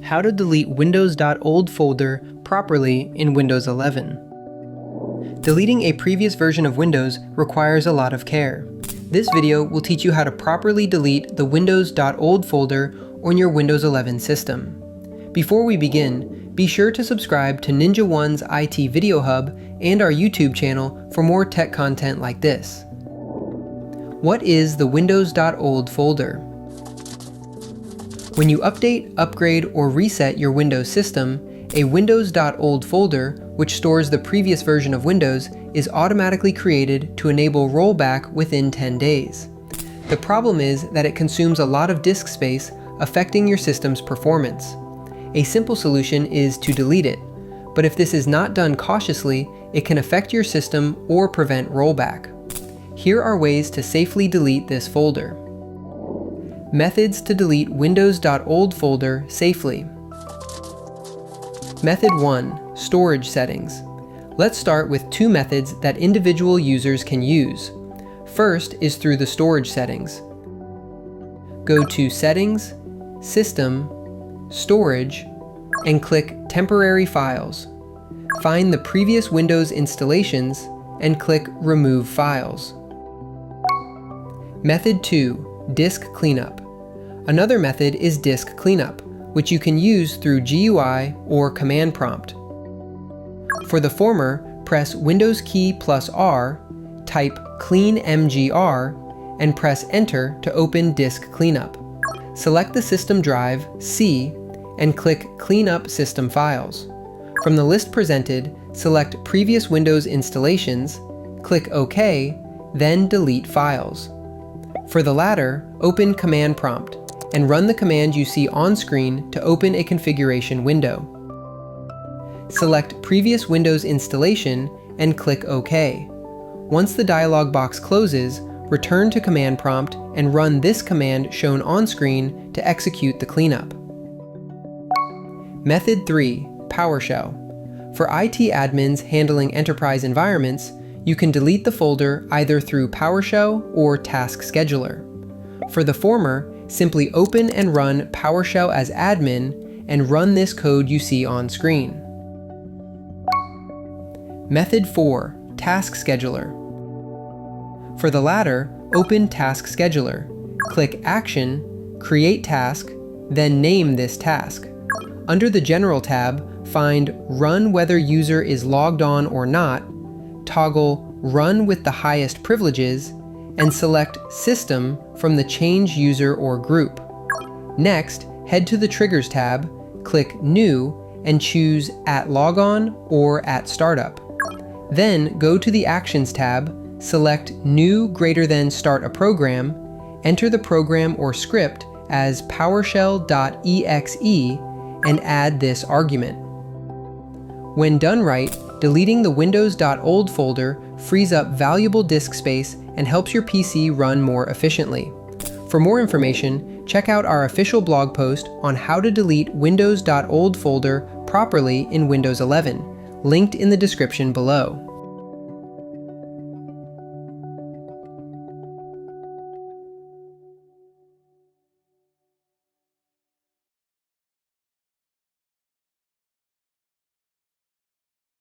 How to delete Windows.old folder properly in Windows 11. Deleting a previous version of Windows requires a lot of care. This video will teach you how to properly delete the Windows.old folder on your Windows 11 system. Before we begin, be sure to subscribe to Ninja One's IT Video Hub and our YouTube channel for more tech content like this. What is the Windows.old folder? When you update, upgrade, or reset your Windows system, a Windows.old folder, which stores the previous version of Windows, is automatically created to enable rollback within 10 days. The problem is that it consumes a lot of disk space, affecting your system's performance. A simple solution is to delete it, but if this is not done cautiously, it can affect your system or prevent rollback. Here are ways to safely delete this folder. Methods to delete Windows.old folder safely. Method 1. Storage settings. Let's start with two methods that individual users can use. First is through the storage settings. Go to Settings, System, Storage, and click Temporary Files. Find the previous Windows installations and click Remove Files. Method 2. Disk Cleanup. Another method is Disk Cleanup, which you can use through GUI or Command Prompt. For the former, press Windows key plus R, type clean mgr, and press Enter to open Disk Cleanup. Select the system drive, C, and click Clean Up System Files. From the list presented, select Previous Windows Installations, click OK, then Delete Files. For the latter, open Command Prompt and run the command you see on screen to open a configuration window. Select Previous Windows Installation and click OK. Once the dialog box closes, return to Command Prompt and run this command shown on screen to execute the cleanup. Method 3. PowerShell. For IT admins handling enterprise environments, you can delete the folder either through PowerShell or Task Scheduler. For the former, simply open and run PowerShell as admin and run this code you see on screen. Method 4. Task Scheduler. For the latter, open Task Scheduler, click Action, Create Task, then name this task. Under the General tab, find Run whether user is logged on or not, toggle Run with the highest privileges, and select System from the Change User or Group. Next, head to the Triggers tab, click New, and choose at Logon or at Startup. Then go to the Actions tab, select New > Start a Program, enter the program or script as PowerShell.exe, and add this argument. When done right, deleting the Windows.old folder frees up valuable disk space and helps your PC run more efficiently. For more information, check out our official blog post on how to delete Windows.old folder properly in Windows 11, linked in the description below.